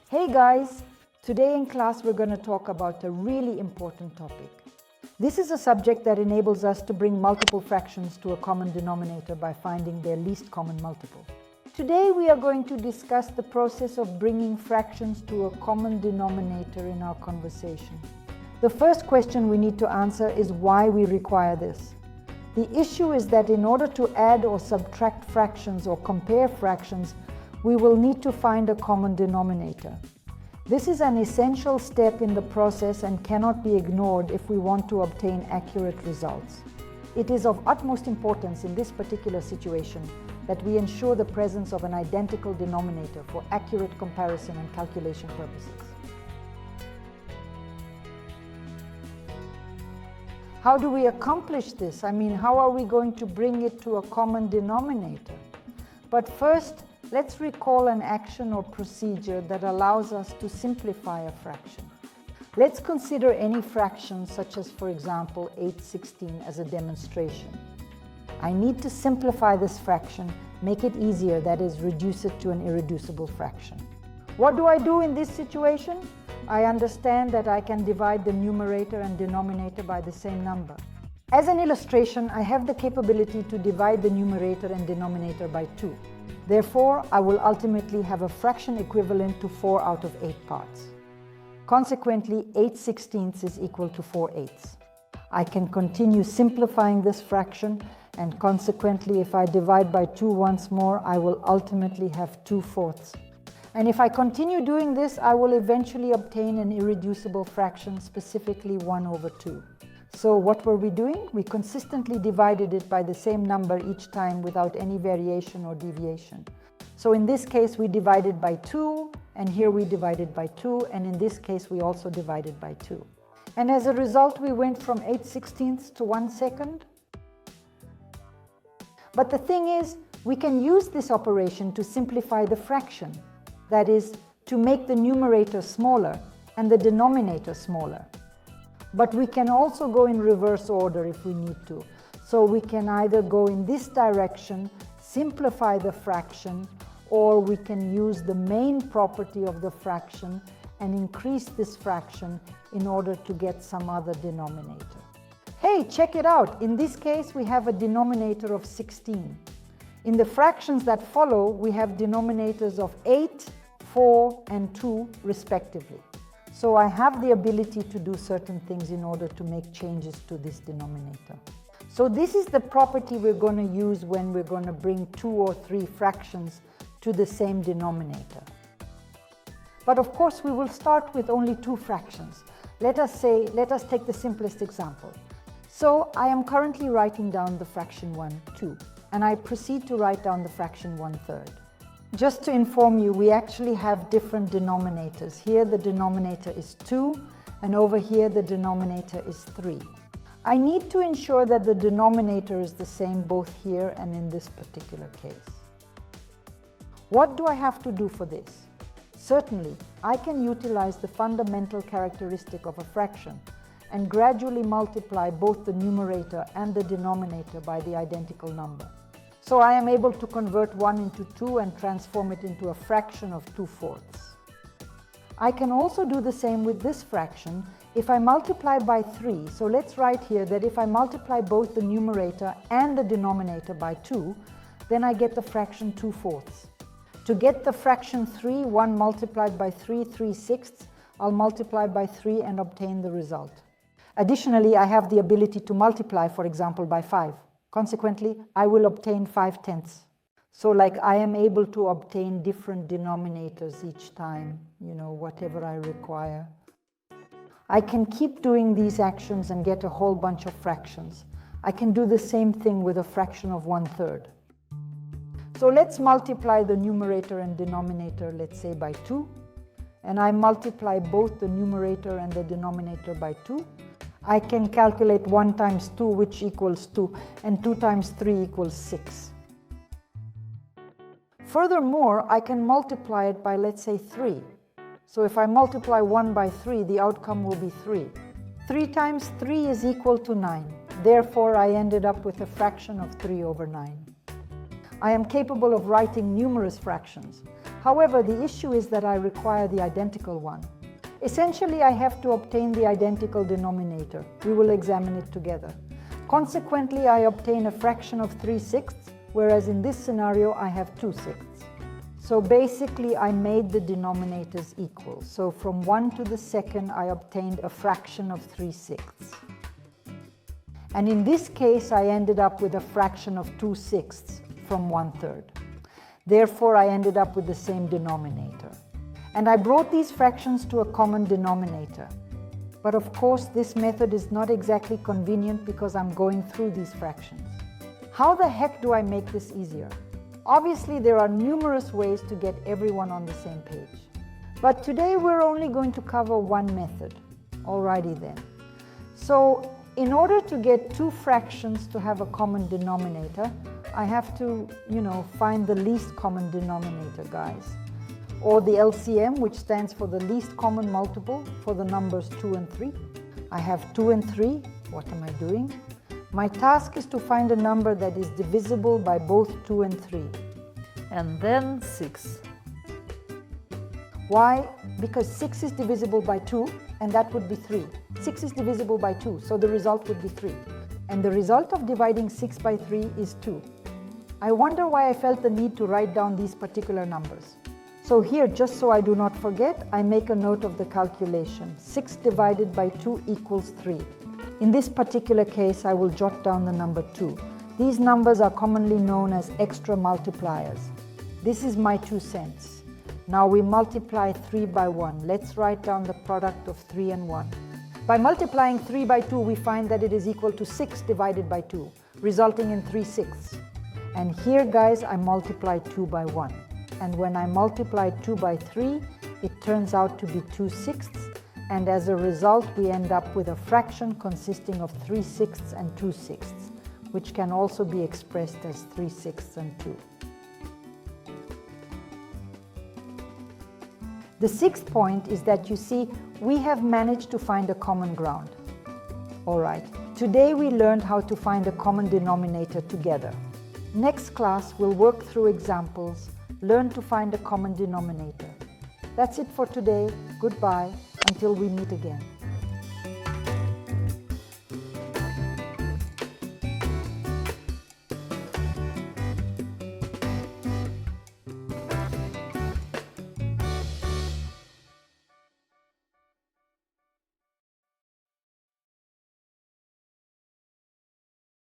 Hey guys, today in class we're going to talk about a really important topic. This is a subject that enables us to bring multiple fractions to a common denominator by finding their least common multiple. Today we are going to discuss the process of bringing fractions to a common denominator in our conversation. The first question we need to answer is why we require this. The issue is that in order to add or subtract fractions or compare fractions, we will need to find a common denominator. This is an essential step in the process and cannot be ignored if we want to obtain accurate results. It is of utmost importance in this particular situation that we ensure the presence of an identical denominator for accurate comparison and calculation purposes. How do we accomplish this? How are we going to bring it to a common denominator? But first, let's recall an action or procedure that allows us to simplify a fraction. Let's consider any fraction, such as, for example, 8/16 as a demonstration. I need to simplify this fraction, make it easier, that is, reduce it to an irreducible fraction. What do I do in this situation? I understand that I can divide the numerator and denominator by the same number. As an illustration, I have the capability to divide the numerator and denominator by 2. Therefore, I will ultimately have a fraction equivalent to 4 out of 8 parts. Consequently, 8/16 is equal to 4/8. I can continue simplifying this fraction, and consequently, if I divide by 2 once more, I will ultimately have 2/4. And if I continue doing this, I will eventually obtain an irreducible fraction, specifically 1/2. So what were we doing? We consistently divided it by the same number each time without any variation or deviation. So in this case, we divided by 2, and here we divided by 2, and in this case, we also divided by 2. And as a result, we went from 8/16 to 1/2. But the thing is, we can use this operation to simplify the fraction. That is, to make the numerator smaller and the denominator smaller. But we can also go in reverse order if we need to. So we can either go in this direction, simplify the fraction, or we can use the main property of the fraction and increase this fraction in order to get some other denominator. Hey, check it out! In this case, we have a denominator of 16. In the fractions that follow, we have denominators of 8, 4, and 2, respectively. So I have the ability to do certain things in order to make changes to this denominator. So this is the property we're going to use when we're going to bring 2 or 3 fractions to the same denominator. But of course, we will start with only 2 fractions. Let us take the simplest example. So I am currently writing down the fraction 1, 2, and I proceed to write down the fraction 1/3. Just to inform you, we actually have different denominators. Here the denominator is 2, and over here the denominator is 3. I need to ensure that the denominator is the same both here and in this particular case. What do I have to do for this? Certainly, I can utilize the fundamental characteristic of a fraction and gradually multiply both the numerator and the denominator by the identical number. So I am able to convert 1 into 2 and transform it into a fraction of 2/4. I can also do the same with this fraction if I multiply by 3. So let's write here that if I multiply both the numerator and the denominator by 2, then I get the fraction 2/4. To get the fraction 3, 1 multiplied by 3, 3/6, I'll multiply by 3 and obtain the result. Additionally, I have the ability to multiply, for example, by 5. Consequently, I will obtain 5/10. So I am able to obtain different denominators each time, whatever I require. I can keep doing these actions and get a whole bunch of fractions. I can do the same thing with a fraction of 1/3. So let's multiply the numerator and denominator, let's say by 2. And I multiply both the numerator and the denominator by 2. I can calculate 1 times 2, which equals 2, and 2 times 3 equals 6. Furthermore, I can multiply it by, let's say, 3. So if I multiply 1 by 3, the outcome will be 3. 3 times 3 is equal to 9. Therefore, I ended up with a fraction of 3/9. I am capable of writing numerous fractions. However, the issue is that I require the identical one. Essentially, I have to obtain the identical denominator. We will examine it together. Consequently, I obtain a fraction of 3/6, whereas in this scenario, I have 2/6. So basically, I made the denominators equal. So from 1 to the second, I obtained a fraction of 3/6. And in this case, I ended up with a fraction of 2/6 from 1/3. Therefore, I ended up with the same denominator. And I brought these fractions to a common denominator. But of course, this method is not exactly convenient because I'm going through these fractions. How the heck do I make this easier? Obviously, there are numerous ways to get everyone on the same page. But today we're only going to cover one method. Alrighty then. So, in order to get two fractions to have a common denominator, I have to, find the least common denominator, guys. Or the LCM, which stands for the least common multiple for the numbers 2 and 3. I have 2 and 3. What am I doing? My task is to find a number that is divisible by both 2 and 3. And then 6. Why? Because 6 is divisible by 2, and that would be 3. 6 is divisible by 2, so the result would be 3. And the result of dividing 6 by 3 is 2. I wonder why I felt the need to write down these particular numbers. So here, just so I do not forget, I make a note of the calculation. 6 divided by 2 equals 3. In this particular case, I will jot down the number 2. These numbers are commonly known as extra multipliers. This is my 2 cents. Now we multiply 3 by 1. Let's write down the product of 3 and 1. By multiplying 3 by 2, we find that it is equal to 6 divided by 2, resulting in 3/6. And here, guys, I multiply 2 by 1. And when I multiply 2 by 3, it turns out to be 2/6. And as a result, we end up with a fraction consisting of 3/6 and 2/6, which can also be expressed as 3/6 and 2. The sixth point is that you see, we have managed to find a common ground. All right, today we learned how to find a common denominator together. Next class, we'll work through examples, learn to find a common denominator. That's it for today. Goodbye, until we meet again.